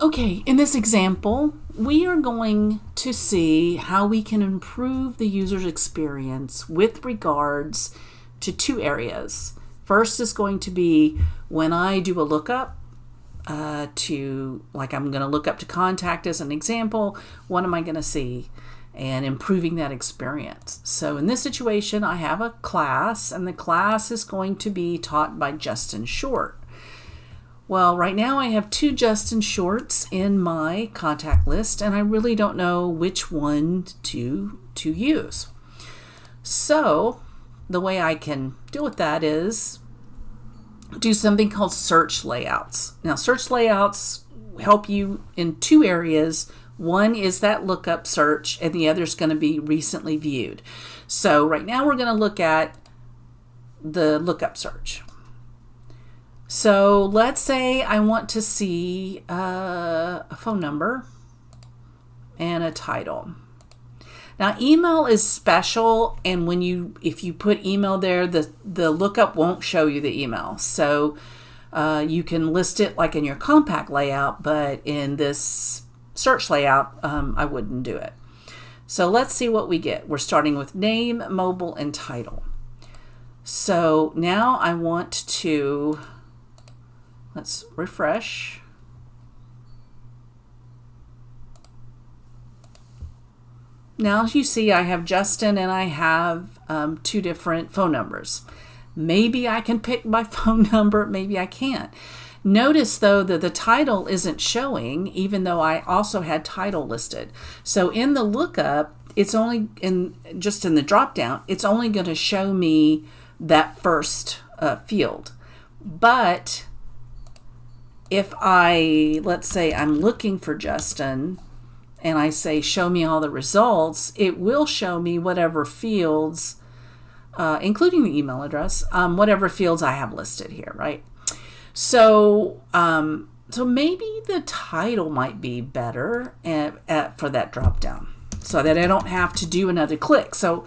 Okay, in this example, we are going to see how we can improve the user's experience with regards to two areas. First is going to be when I do a lookup I'm going to look up to contact as an example, what am I going to see? And improving that experience. So in this situation, I have a class, and the class is going to be taught by Justin Short. Well, right now I have two Justin Shorts in my contact list, and I really don't know which one to use. So the way I can deal with that is do something called search layouts. Now, search layouts help you in two areas. One is that lookup search, and the other is going to be recently viewed. So right now we're going to look at the lookup search. So let's say I want to see a phone number and a title. Now, email is special, and if you put email there, the lookup won't show you the email. So you can list it like in your compact layout, but in this search layout, I wouldn't do it. So let's see what we get. We're starting with name, mobile, and title. So now I want to, let's refresh. Now you see I have Justin and I have two different phone numbers. Maybe I can pick my phone number, maybe I can't. Notice though that the title isn't showing, even though I also had title listed. So in the lookup, it's only just in the drop down, it's only going to show me that first field. But if let's say I'm looking for Justin, and I say, show me all the results, it will show me whatever fields, including the email address, whatever fields I have listed here, right? So maybe the title might be better for that drop down so that I don't have to do another click. So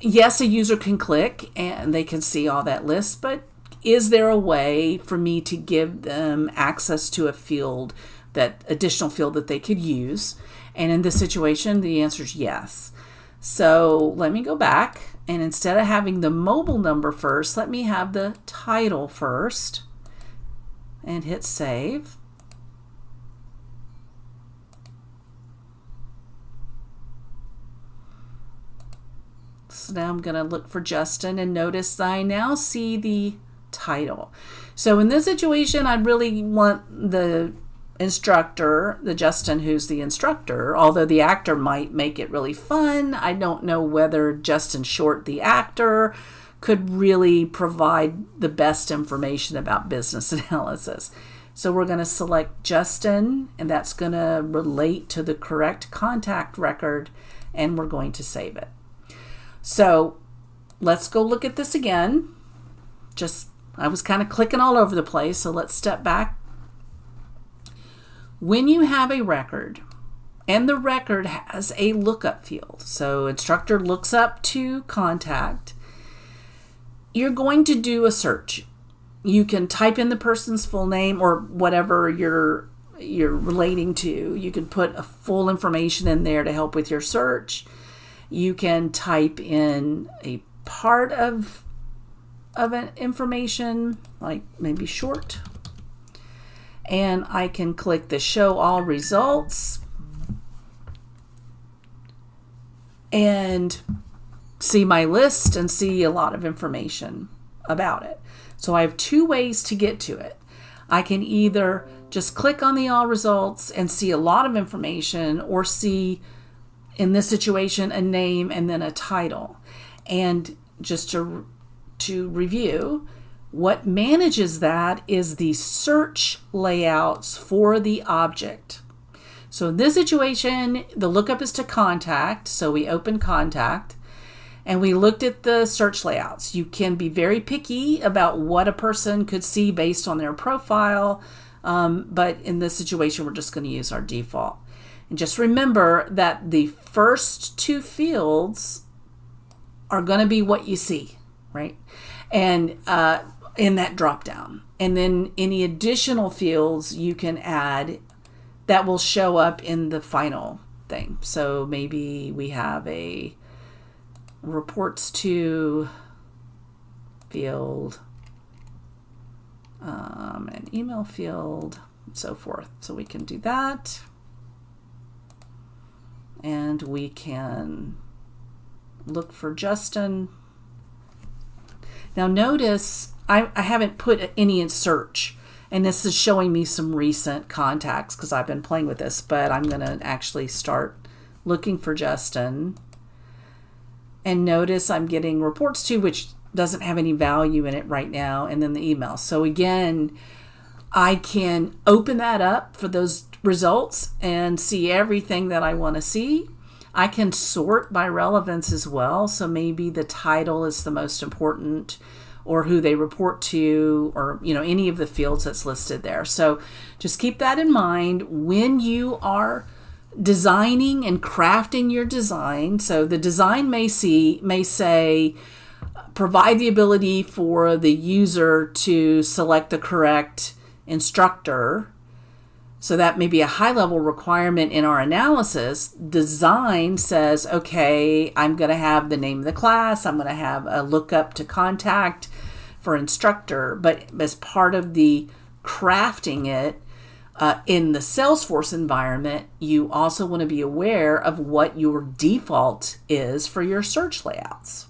yes, a user can click and they can see all that list, but is there a way for me to give them access to a field, that additional field that they could use? And in this situation, the answer is yes. So let me go back, and instead of having the mobile number first, let me have the title first and hit save. So now I'm going to look for Justin, and notice I now see the title. So in this situation, I really want the instructor, the Justin who's the instructor, although the actor might make it really fun. I don't know whether Justin Short, the actor, could really provide the best information about business analysis. So we're going to select Justin, and that's going to relate to the correct contact record, and we're going to save it. So let's go look at this again. I was kind of clicking all over the place, so let's step back. When you have a record, and the record has a lookup field, so instructor looks up to contact, you're going to do a search. You can type in the person's full name or whatever you're relating to. You can put a full information in there to help with your search. You can type in a part of an information, like maybe short. And I can click the show all results and see my list and see a lot of information about it. So I have two ways to get to it. I can either just click on the all results and see a lot of information, or see, in this situation, a name and then a title. And just to review, what manages that is the search layouts for the object. So in this situation, the lookup is to contact, so we open contact, and we looked at the search layouts. You can be very picky about what a person could see based on their profile, but in this situation, we're just going to use our default. And just remember that the first two fields are going to be what you see, right? And in that drop down. And then any additional fields you can add that will show up in the final thing. So maybe we have a reports to field, an email field, and so forth. So we can do that. And we can look for Justin. Now notice I haven't put any in search, and this is showing me some recent contacts because I've been playing with this, but I'm going to actually start looking for Justin. And notice I'm getting reports to, which doesn't have any value in it right now, and then the email. So again, I can open that up for those results and see everything that I want to see. I can sort by relevance as well. So maybe the title is the most important, or who they report to, or any of the fields that's listed there. So just keep that in mind when you are designing and crafting your design. So the design may say provide the ability for the user to select the correct instructor. So that may be a high-level requirement in our analysis. Design says, okay, I'm going to have the name of the class. I'm going to have a lookup to contact for instructor. But as part of the crafting it in the Salesforce environment, you also want to be aware of what your default is for your search layouts.